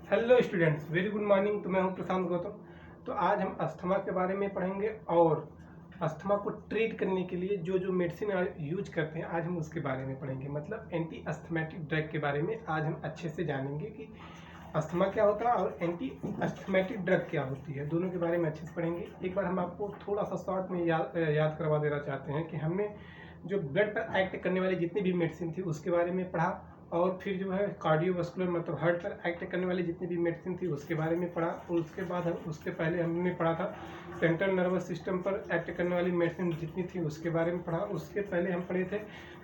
Hello students, very good morning. तो मैं हूं प्रशांत गौतम। तो आज हम अस्थमा के बारे में पढ़ेंगे और अस्थमा को ट्रीट करने के लिए जो जो मेडिसिन यूज करते हैं आज हम उसके बारे में पढ़ेंगे। मतलब एंटी अस्थमेटिक ड्रग के बारे में आज हम अच्छे से जानेंगे कि अस्थमा क्या होता है और एंटी अस्थमेटिक ड्रग क्या होती है। दोनों के बारे में अच्छे से पढ़ेंगे। एक बार हम आपको थोड़ा सा शॉर्ट में याद करवा देना चाहते हैं कि हमने जो ब्लड पर एक्ट करने वाली जितनी भी मेडिसिन थी उसके बारे में पढ़ा, और फिर जो है कार्डियोवास्कुलर मतलब हार्ट पर एक्ट करने वाली जितनी भी मेडिसिन थी उसके बारे में पढ़ा। और उसके बाद हम उसके पहले हमने पढ़ा था सेंट्रल नर्वस सिस्टम पर एक्ट करने वाली मेडिसिन जितनी थी उसके बारे में पढ़ा। उसके पहले हम पढ़े थे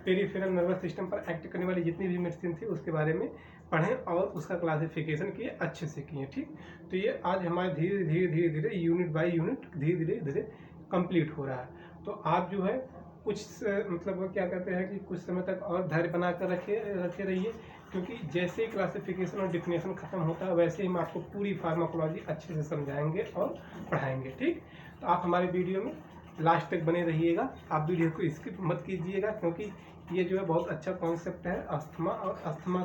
पेरिफेरल नर्वस सिस्टम पर एक्ट करने वाली जितनी भी मेडिसिन थी उसके बारे में पढ़ें और उसका क्लासिफिकेशन किए, अच्छे से किए। ठीक, तो ये आज हमारे धीरे धीरे धीरे धीरे यूनिट बाय यूनिट धीरे धीरे धीरे कंप्लीट हो रहा है। तो आप जो है कुछ मतलब वो क्या कहते हैं कि कुछ समय तक और धैर्य बना कर रखे रहिए, क्योंकि जैसे ही क्लासिफिकेशन और डिफिनेशन खत्म होता है वैसे ही हम आपको पूरी फार्माकोलॉजी अच्छे से समझाएंगे और पढ़ाएंगे। ठीक, तो आप हमारे वीडियो में लास्ट तक बने रहिएगा। आप वीडियो को स्किप मत कीजिएगा, क्योंकि ये जो है बहुत अच्छा कॉन्सेप्ट है अस्थमा और अस्थमा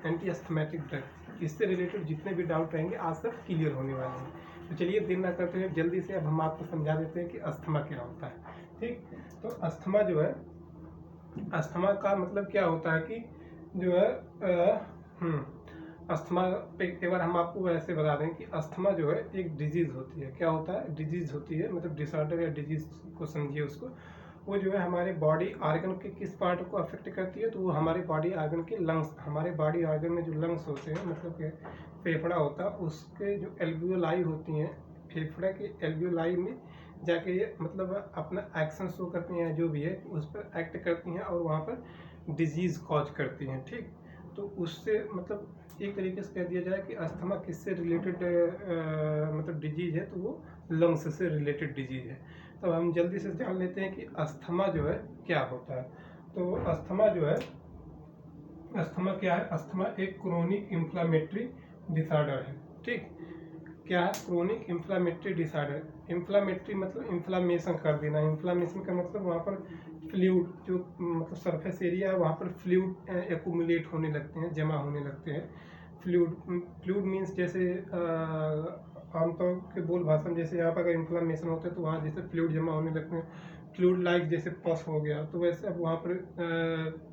एंटी अस्थमेटिक ड्रग। इससे रिलेटेड जितने भी डाउट रहेंगे आज सब क्लियर होने वाले हैं। तो चलिए देर ना करते हुए जल्दी से अब हम आपको समझा देते हैं कि अस्थमा क्या होता है। ठीक, तो अस्थमा जो है, अस्थमा का मतलब क्या होता है कि जो है अस्थमा पे एक बार हम आपको वैसे बता दें कि अस्थमा जो है एक डिजीज़ होती है। क्या होता है? डिजीज़ होती है, मतलब डिसऑर्डर या डिजीज़ को समझिए उसको। वो जो है हमारे बॉडी ऑर्गन के किस पार्ट को अफेक्ट करती है? तो वो हमारे बॉडी ऑर्गन के लंग्स, हमारे बॉडी ऑर्गन में जो लंग्स होते हैं मतलब कि फेफड़ा होता है, उसके जो एल्वियोलाई होती हैं, फेफड़े के एल्वियोलाई में जाके ये मतलब अपना एक्शन शो करती हैं, जो भी है उस पर एक्ट करती हैं और वहाँ पर डिजीज़ कॉज करती हैं। ठीक, तो उससे मतलब एक तरीके से कह दिया जाए कि अस्थमा किससे रिलेटेड मतलब डिजीज़ है, तो वो लंग्स से रिलेटेड डिजीज़ है। तो हम जल्दी से जान लेते हैं कि अस्थमा जो है क्या होता है। तो अस्थमा जो है, अस्थमा क्या है? अस्थमा एक क्रोनिक इन्फ्लामेटरी डिसऑर्डर है। ठीक, क्या है? Chronic inflammatory disorder. इन्फ्लामेटरी मतलब इन्फ्लामेशन कर देना। इन्फ्लामेशन का मतलब वहाँ पर फ्लूइड जो मतलब सरफेस एरिया है वहाँ पर फ्लूइड एक्यूमुलेट होने लगते हैं, जमा होने लगते हैं। फ्लूइड मीन्स जैसे आमतौर के बोल भाषा में जैसे यहाँ पर अगर इन्फ्लामेशन होता है तो वहाँ जैसे फ्लूइड जमा होने लगते हैं, फ्लूइड लाइक जैसे पस हो गया, तो वैसे अब वहाँ पर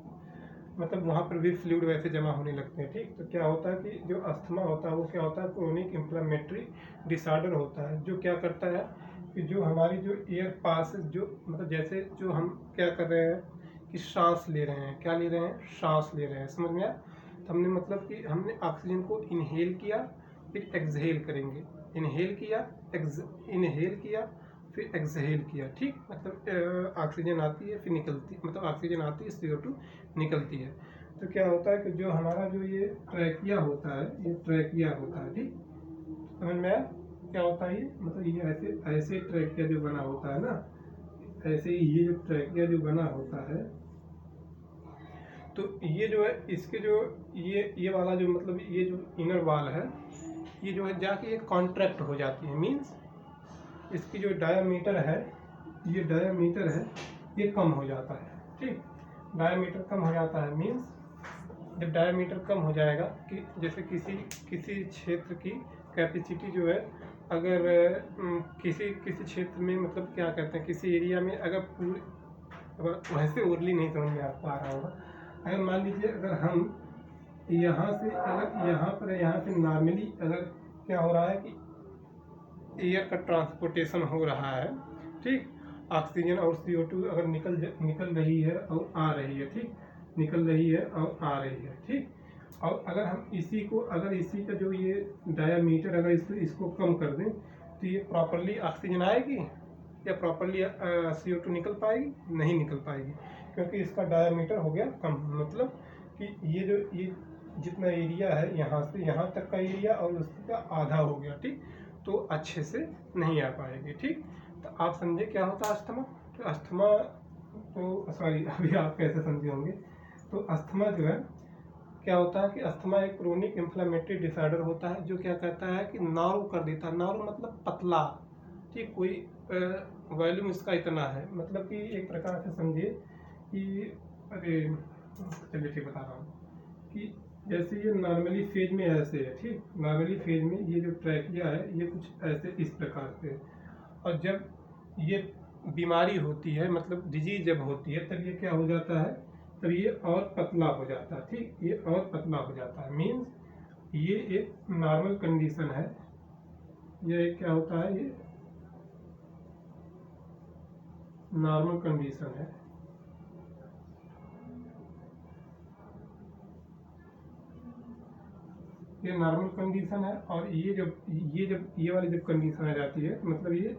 मतलब वहाँ पर भी फ्लूइड वैसे जमा होने लगते हैं। ठीक, तो क्या होता है कि जो अस्थमा होता है वो क्या होता है? क्रोनिक इन्फ्लेमेटरी डिसऑर्डर होता है, जो क्या करता है कि जो हमारी जो एयर पास जो मतलब जैसे जो हम क्या कर रहे हैं कि सांस ले रहे हैं, क्या ले रहे हैं? सांस ले रहे हैं। समझ में आया? तो हमने मतलब कि हमने ऑक्सीजन को इनहेल किया फिर एक्सहेल करेंगे। इनहेल किया, इनहेल किया फिर एक्सहेल किया। ठीक, मतलब ऑक्सीजन आती है फिर निकलती, मतलब ऑक्सीजन आती है, CO2 निकलती है। तो क्या होता है कि जो हमारा जो ये ट्रैकिया होता है, ये ट्रैकिया होता है। ठीक, समझ में आया? क्या होता है ये? मतलब ये ऐसे ऐसे ट्रैकिया जो बना होता है ना, ऐसे ही ये जो ट्रैकिया जो बना होता है, तो ये जो है इसके जो ये वाला जो मतलब ये जो इनर वाल है, ये जो है जाके ये कॉन्ट्रैक्ट हो जाती है। मीन्स इसकी जो डायामीटर है, ये डायामीटर है, ये कम हो जाता है। ठीक, डायामीटर कम हो जाता है मीन्स जब डायामीटर कम हो जाएगा कि जैसे किसी क्षेत्र की कैपेसिटी जो है, अगर किसी क्षेत्र में मतलब क्या कहते हैं किसी एरिया में अगर पूरी, वैसे ओरली नहीं समझ में आ पा रहा होगा, अगर मान लीजिए अगर हम यहाँ से अगर यहाँ से नॉर्मली अगर क्या हो रहा है कि एयर का ट्रांसपोर्टेशन हो रहा है। ठीक, ऑक्सीजन और CO2 अगर निकल रही है और आ रही है। ठीक, निकल रही है और आ रही है। ठीक, और अगर हम इसी का जो ये डायामीटर अगर इसको कम कर दें तो ये प्रॉपरली ऑक्सीजन आएगी या प्रॉपरली CO2 निकल पाएगी? नहीं निकल पाएगी, क्योंकि इसका डायामीटर हो गया कम। मतलब कि ये जितना एरिया है यहाँ से यहाँ तक का एरिया और उसका आधा हो गया। ठीक, तो अच्छे से नहीं आ पाएगी। ठीक, तो आप समझे क्या होता है अस्थमा? तो अस्थमा तो सॉरी अभी आप कैसे समझे होंगे। तो अस्थमा जो है क्या होता है कि अस्थमा एक क्रोनिक इन्फ्लेमेटरी डिसऑर्डर होता है जो क्या कहता है कि नारो कर देता है। नारो मतलब पतला। ठीक, कोई वॉल्यूम इसका इतना है, मतलब कि एक प्रकार से समझिए कि अरे चलिए ठीक बता रहा हूँ कि जैसे ये नॉर्मली फेज में ऐसे है, ठीक, नॉर्मली फेज में ये जो ट्रैकिया है ये कुछ ऐसे इस प्रकार से है। और जब ये बीमारी होती है, मतलब डिजीज जब होती है, तब ये क्या हो जाता है, तब ये और पतला हो जाता है, ठीक, ये और पतला हो जाता है। मीन्स ये एक नॉर्मल कंडीशन है, ये क्या होता है, ये नॉर्मल कंडीशन है। ये नॉर्मल कंडीशन है। और ये वाली जब कंडीशन आ जाती है, मतलब ये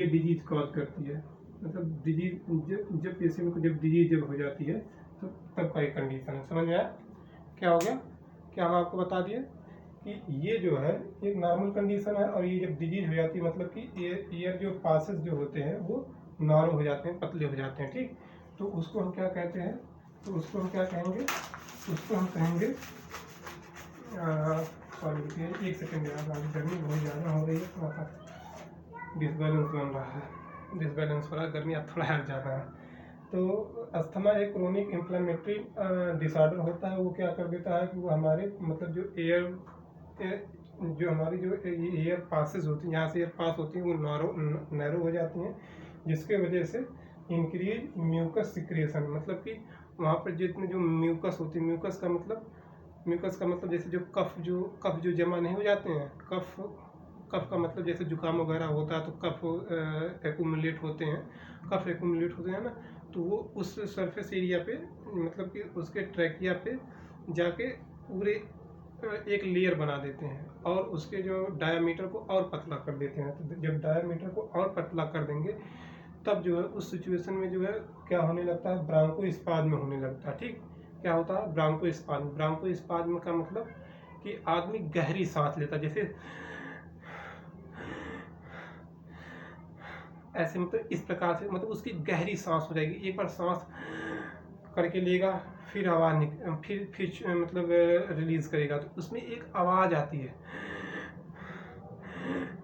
डिजीज कॉज करती है, मतलब डिजीज जब पेशेंट को जब डिजीज जब हो जाती है तो तब का एक कंडीशन है। समझ में आया क्या हो गया? क्या हम आपको बता दिए कि ये जो है एक नॉर्मल कंडीशन है, और ये जब डिजीज हो जाती है मतलब कि ईयर जो पासेस जो होते हैं वो नॉर्मल हो जाते हैं, पतले हो जाते हैं, ठीक। तो उसको हम क्या कहते हैं, तो उसको हम क्या कहेंगे, उसको हम कहेंगे, सॉरी रुकिए एक सेकेंड यार, आज गर्मी बहुत ज़्यादा हो रही है, थोड़ा सा डिसबैलेंस बन रहा है, डिसबैलेंस हो रहा है, गर्मी अब थोड़ा और ज़्यादा है। तो अस्थमा एक क्रोनिक इन्फ्लेमेटरी डिसऑर्डर होता है। वो क्या कर देता है कि वो हमारे मतलब जो हमारी जो एयर पासेस होती हैं, यहाँ से एयर पास होती हैं, वो नैरो हो जाती हैं, जिसके वजह से इंक्रीज म्यूकस सिक्रेशन, मतलब कि वहाँ पर जितने जो म्यूकस होती है, म्यूकस का मतलब जैसे जो कफ जो जमा नहीं हो जाते हैं, कफ का मतलब जैसे जुकाम वगैरह होता है तो कफ एक्यूमुलेट होते हैं ना, तो वो उस सरफेस एरिया पे, मतलब कि उसके ट्रैकिया पे जाके पूरे एक लेयर बना देते हैं और उसके जो डायामीटर को और पतला कर देते हैं। तो जब डायामीटर को और पतला कर देंगे तब जो है उस सिचुएशन में जो है क्या होने लगता है, ब्रांकोस्पाज्म होने लगता है, ठीक। क्या होता है, ब्रांकोस्पाज्म का मतलब कि आदमी गहरी सांस लेता है, जैसे ऐसे, मतलब इस प्रकार से, मतलब उसकी गहरी सांस हो जाएगी। एक बार सांस करके लेगा, फिर आवाज़ फिर मतलब रिलीज करेगा, तो उसमें एक आवाज़ आती है,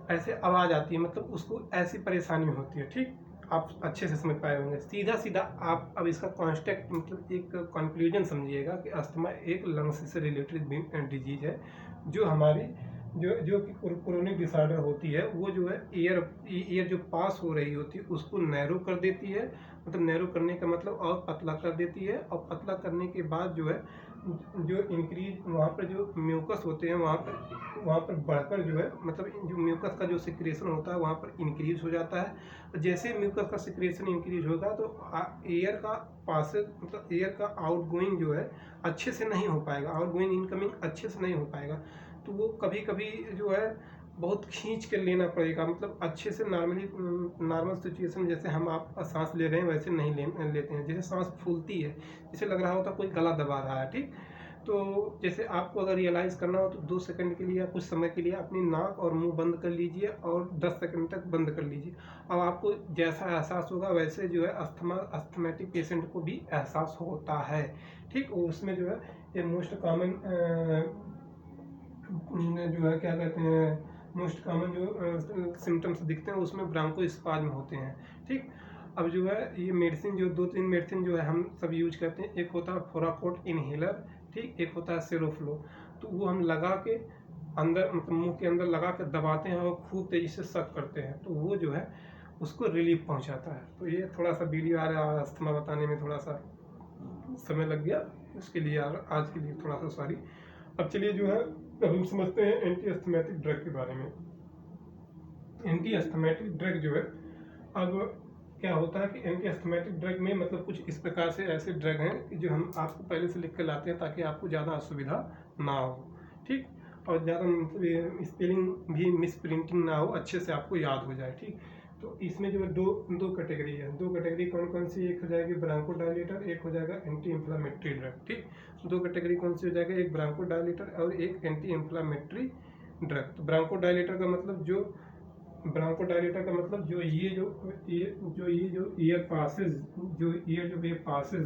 ऐसे आवाज़ आती है, मतलब उसको ऐसी परेशानी होती है, ठीक। आप अच्छे से समझ पाए होंगे। सीधा आप अब इसका कॉन्स्टेक्ट मतलब एक कंक्लूजन समझिएगा कि अस्थमा एक लंग्स से रिलेटेड डिजीज है, जो हमारी जो कि क्रोनिक डिसऑर्डर होती है, वो जो है एयर जो पास हो रही होती है उसको नैरो कर देती है, मतलब नैरो करने का मतलब और पतला कर देती है, और पतला करने के बाद जो है जो इंक्रीज वहाँ पर जो म्यूकस होते हैं वहाँ पर बढ़कर जो है, मतलब जो म्यूकस का जो सिक्रेशन होता है वहाँ पर इंक्रीज हो जाता है। जैसे म्यूकस का सिक्रेशन इंक्रीज होगा तो एयर का पासेज, मतलब एयर का आउटगोइंग जो है अच्छे से नहीं हो पाएगा, आउटगोइंग इनकमिंग अच्छे से नहीं हो पाएगा। तो वो कभी कभी जो है बहुत खींच कर लेना पड़ेगा, मतलब अच्छे से नॉर्मल सिचुएशन में जैसे हम आप सांस ले रहे हैं वैसे नहीं लेते हैं, जैसे सांस फूलती है, जैसे लग रहा होता कोई गला दबा रहा है, ठीक। तो जैसे आपको अगर रियलाइज करना हो तो 2 सेकंड के लिए या कुछ समय के लिए अपनी नाक और मुंह बंद कर लीजिए और 10 सेकंड तक बंद कर लीजिए। अब आपको जैसा एहसास होगा वैसे जो है अस्थमेटिक पेशेंट को भी एहसास होता है, ठीक। उसमें जो है ये मोस्ट कॉमन जो है क्या कहते हैं, मोस्ट कॉमन जो सिम्टम्स दिखते हैं उसमें ब्रांकोस्पाज्म होते हैं, ठीक। अब जो है ये मेडिसिन जो 2-3 मेडिसिन जो है हम सब यूज करते हैं, एक होता है फोराकोट इनहेलर, ठीक, एक होता है सेरोफ्लो। तो वो हम लगा के अंदर, मतलब मुंह के अंदर लगा के दबाते हैं और खूब तेजी से सक करते हैं, तो वो जो है उसको रिलीफ पहुंचाता है। तो ये थोड़ा सा वीडियो आ रहा है, अस्थमा बताने में थोड़ा सा समय लग गया, इसके लिए आज के लिए थोड़ा सा सॉरी। अब चलिए जो है अब हम समझते हैं एंटी अस्थमेटिक ड्रग के बारे में। एंटी अस्थमेटिक ड्रग जो है, अब क्या होता है कि एंटी अस्थमेटिक ड्रग में मतलब कुछ इस प्रकार से ऐसे ड्रग हैं कि जो हम आपको पहले से लिख कर लाते हैं ताकि आपको ज़्यादा असुविधा ना हो, ठीक, और ज़्यादा मतलब स्पेलिंग भी मिस प्रिंटिंग ना हो, अच्छे से आपको याद हो जाए, ठीक। तो इसमें जो है दो कैटेगरी है। दो कैटेगरी कौन कौन सी, एक हो जाएगी ब्रांकोडायलेटर, एक हो जाएगा एंटी इन्फ्लामेटरी ड्रग, ठीक। दो कैटेगरी कौन सी हो जाएगा, एक ब्रांकोडायलेटर और एक एंटी इन्फ्लामेटरी ड्रग। तो ब्रांकोडायलेटर का मतलब जो ईयर पासेज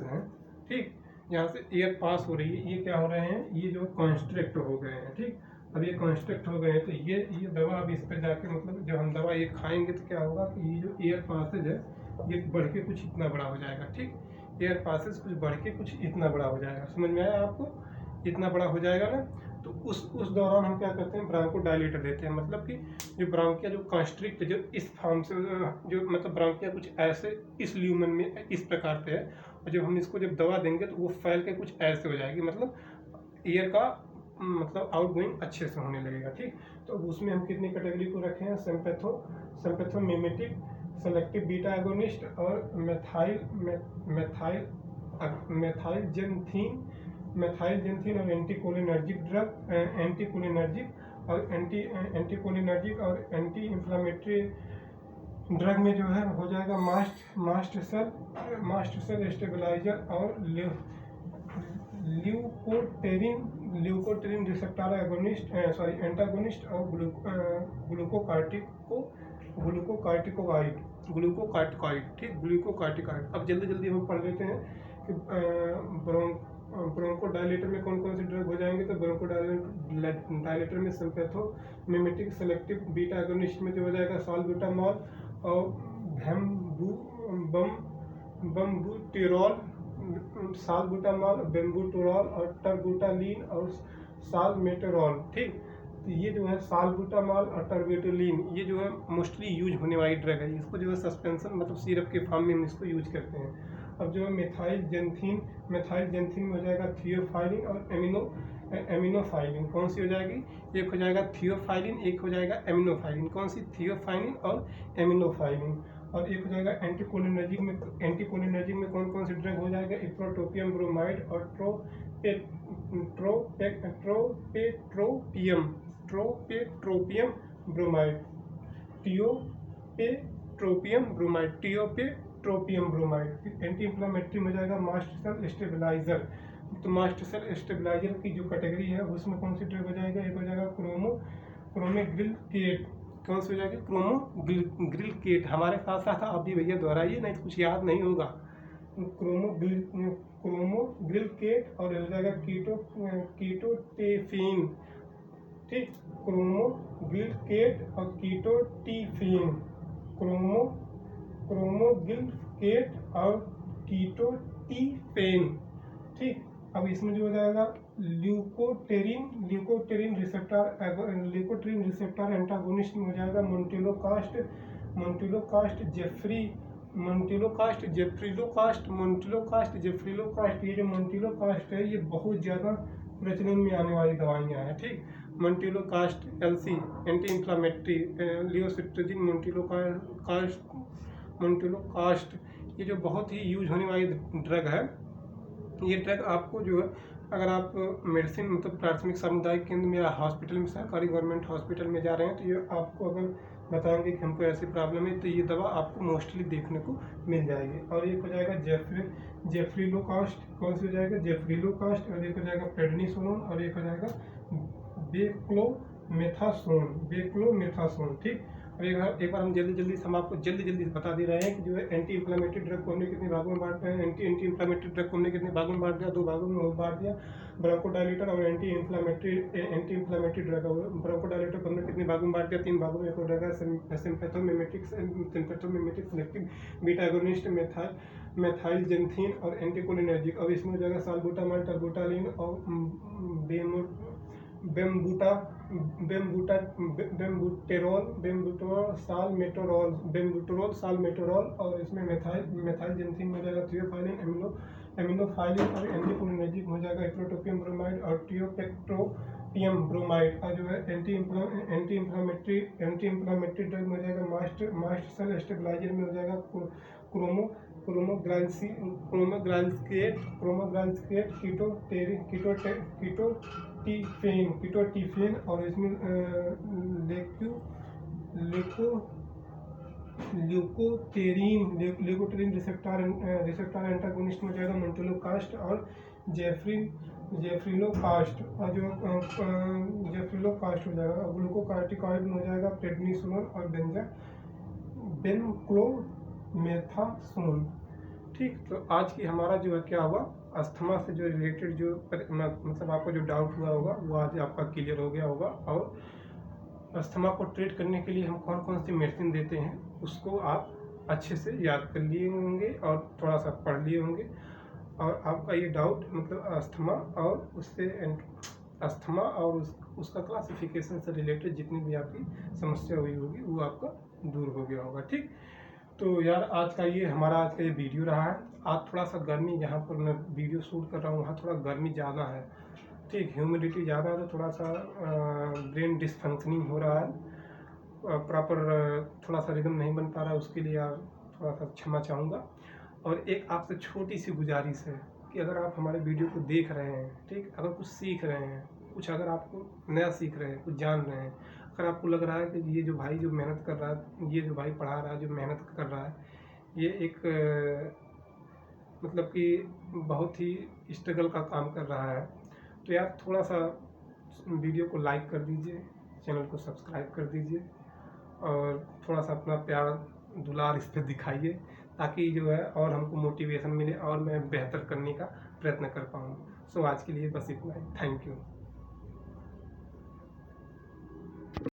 हैं, ठीक, यहाँ से एयर पास हो रही है, ये क्या हो रहे हैं, ये जो कॉन्स्ट्रिक्ट हो गए हैं, ठीक। अब ये कॉन्स्ट्रिक्ट हो गए हैं तो ये दवा अब इस पर जाके, मतलब जब हम दवा ये खाएंगे तो क्या होगा कि ये जो एयर पासेज है ये बढ़ के कुछ इतना बड़ा हो जाएगा, ठीक। एयर पासेज कुछ बढ़ के कुछ इतना बड़ा हो जाएगा। समझ में आया आपको? इतना बड़ा हो जाएगा ना, तो उस दौरान हम क्या करते हैं, ब्रांको डायलेटर देते हैं। मतलब कि जो ब्रांकिया जो कंस्ट्रिक्ट जो इस फॉर्म से जो मतलब ब्रांकिया कुछ ऐसे इस ल्यूमन में इस प्रकार पे है, और जब हम इसको जब दवा देंगे तो वो फैल के कुछ ऐसे हो जाएगी, मतलब ईयर का मतलब आउटगोइंग अच्छे से होने लगेगा। ठीक, तो उसमें हम कितनी कैटेगरी को रखे हैं, सिम्पैथोमिमेटिक, सेलेक्टिव बीटा एगोनिस्ट और मेथाइलजेंथीन और एंटीकोलिनर्जिक ड्रग, एंटीकोलिनर्जिक और एंटी इंफ्लामेटरी ड्रग में जो है हो जाएगा मास्ट सेल स्टेबलाइजर और ल्यूकोट्रीन रिसेप्टर एंटागोनिस्ट और ग्लूकोकार्टिकोइड। ठीक, ग्लूकोकार्टिकोइड। अब जल्दी हम पढ़ लेते हैं कि ब्रोंकोडायलेटर में कौन कौन से ड्रग हो जाएंगे। तो ब्रोंकोडायलेटर में सिम्पैथोमिमेटिक सेलेक्टिव बीटा एगोनिस्ट में जो हो जाएगा साल्बुटामॉल और बम्बूटिरॉल, साल्बुटामॉल, बेम्बूटोरॉल और टर्बुटालीन और सालमेटेरॉल। ठीक, तो ये जो है साल्बुटामॉल और टर्बुटालीन ये जो है मोस्टली यूज होने वाली ड्रग है। इसको जो है सस्पेंशन मतलब सिरप के फॉर्म में हम इसको यूज करते हैं। अब जो है मेथाइलजेंथीन में हो जाएगा थियोफाइलिन और एमिनोफाइलिन। कौन सी हो जाएगी, एक हो जाएगा थियोफाइलिन, एक हो जाएगा एमिनोफाइलिन। कौन सी, थियोफाइलिन और एमिनोफाइलिन। और एक हो जाएगा एंटीकोलिनर्जिक में कौन कौन सी ड्रग हो जाएगा, इप्रोटोपियम ब्रोमाइड और ट्रोपेट्रोपियम ब्रोमाइड, टियोपेट्रोपियम ब्रोमाइड। एंटी इंफ्लामेटरी में जाएगा मास्ट सेल स्टेबलाइजर। तो मास्ट सेल स्टेबलाइजर की जो कैटेगरी है उसमें कौन सी ड्रग हो जाएगा, एक हो जाएगा क्रोमोग्रिलकेट। कौन सी हो जाएगी, क्रोमोग्रिलकेट। हमारे साथ साथ आप भी भैया दोहराइए, नहीं तो कुछ याद नहीं होगा। क्रोमोग्रिलकेट और हो जाएगा कीटोटेफिन। ठीक, क्रोमोग्रिलकेट और कीटोटेफिन, क्रोमोग्रिलकेट और कीटोटेफिन। ठीक, अब इसमें जो हो जाएगा ल्यूकोट्रीन रिसेप्टर एंटागोनिस्ट में हो जाएगा मोन्टेलोकास्ट, जेफ्रिलोकास्ट। ये जो मोन्टेलोकास्ट है ये बहुत ज़्यादा प्रचलन में आने वाली दवाइयाँ हैं। ठीक, मोन्टेलोकास्ट एलसी एंटी इंफ्लामेटरी, लियोसिट्राजिन, मोन्टेलोकास्ट ये जो बहुत ही यूज होने वाली ड्रग है। ये ड्रग आपको जो है अगर आप मेडिसिन मतलब प्राथमिक सामुदायिक केंद्र में या हॉस्पिटल में, सरकारी गवर्नमेंट हॉस्पिटल में जा रहे हैं, तो ये आपको अगर बताएंगे कि हमको ऐसी प्रॉब्लम है तो ये दवा आपको मोस्टली देखने को मिल जाएगी। और एक हो जाएगा जेफ्रिलोकास्ट। कौन सी हो जाएगा, जेफ्रिलोकास्ट। और एक हो जाएगा प्रेडनिसोलोन और एक हो जाएगा बेक्लोमेथासोन। ठीक, और एक बार हम जल्दी से हम आपको जल्दी बता दे रहे हैं कि जो है एंटी इंफ्लामेटरी ड्रग को हमने कितने भागों में बांटते हैं। एंटी इंफ्लामेटरी ड्रग को हमने कितने भागों में बांट दिया, 2 भागों में बांट दिया, ब्रोंकोडायलेटर और एंटी इंफ्लामेटरी ड्रग। ब्रोंकोडायलेटर को हमने कितने भागों में बांट दिया, 3 भागों में। एक हो जाएगा सिम्पैथोमिमेटिक सेलेक्टिव बीटा एगोनिस्ट, मेथाइलजेंथीन और एंटीकोलिनर्जिक। अब इसमें हो जाएगा साल्बुटामॉल, टर्बुटालीन और बेम्बूटेरॉल, सालमेटेरॉल। और इसमें मेथाइलजेंथीन में हो जाएगा थियोफाइलिन, एमिनोफाइलिन और एंटीकोलिनर्जिक हो जाएगा इप्रोटोपियम ब्रोमाइड और टियोपेट्रोपियम ब्रोमाइड। और जो है एंटी इंफ्लामेटरी ड्रग में हो जाएगा मास्ट सेल स्टेबलाइजर में हो जाएगा क्रोमोग्राइलस्केट, कीटोटिफिन। और इसमें ल्यूकोट्रीन रिसेप्टर एंटागोनिस्ट में हो जाएगा मोन्टेलोकास्ट और जेफ्रिलोकास्ट। और जो जेफ्रिलोकास्ट हो जाएगा। ग्लूकोकार्टिकॉइड में हो जाएगा प्रेडनिसोलोन और बेनक्लोमेथासोन। ठीक, तो आज की हमारा जो है क्या हुआ, अस्थमा से जो रिलेटेड जो मतलब आपको जो डाउट हुआ होगा वो आज आपका क्लियर हो गया होगा। और अस्थमा को ट्रीट करने के लिए हम कौन कौन सी मेडिसिन देते हैं उसको आप अच्छे से याद कर लिए होंगे और थोड़ा सा पढ़ लिए होंगे। और आपका ये डाउट मतलब अस्थमा और उससे अस्थमा और उसका क्लासिफिकेशन से रिलेटेड जितनी भी आपकी समस्या हुई होगी वो आपका दूर हो गया होगा। ठीक, तो यार आज का ये वीडियो रहा है। आज थोड़ा सा गर्मी, जहाँ पर मैं वीडियो शूट कर रहा हूँ वहाँ थोड़ा गर्मी ज़्यादा है। ठीक, ह्यूमिडिटी ज़्यादा है, तो थोड़ा सा ब्रेन डिसफंक्शनिंग हो रहा है, प्रॉपर थोड़ा सा रिदम नहीं बन पा रहा है, उसके लिए यार थोड़ा सा क्षमा चाहूँगा। और एक आपसे छोटी सी गुजारिश है कि अगर आप हमारे वीडियो को देख रहे हैं, ठीक, अगर कुछ सीख रहे हैं, कुछ अगर आपको नया सीख रहे हैं, कुछ जान रहे हैं, अगर आपको लग रहा है कि ये जो भाई जो मेहनत कर रहा है, ये जो भाई पढ़ा रहा है, जो मेहनत कर रहा है, ये एक मतलब कि बहुत ही स्ट्रगल का काम कर रहा है, तो यार थोड़ा सा वीडियो को लाइक कर दीजिए, चैनल को सब्सक्राइब कर दीजिए और थोड़ा सा अपना प्यार दुलार इस पर दिखाइए, ताकि जो है और हमको मोटिवेशन मिले और मैं बेहतर करने का प्रयत्न कर पाऊँ। सो आज के लिए बस इतना ही। Thank you.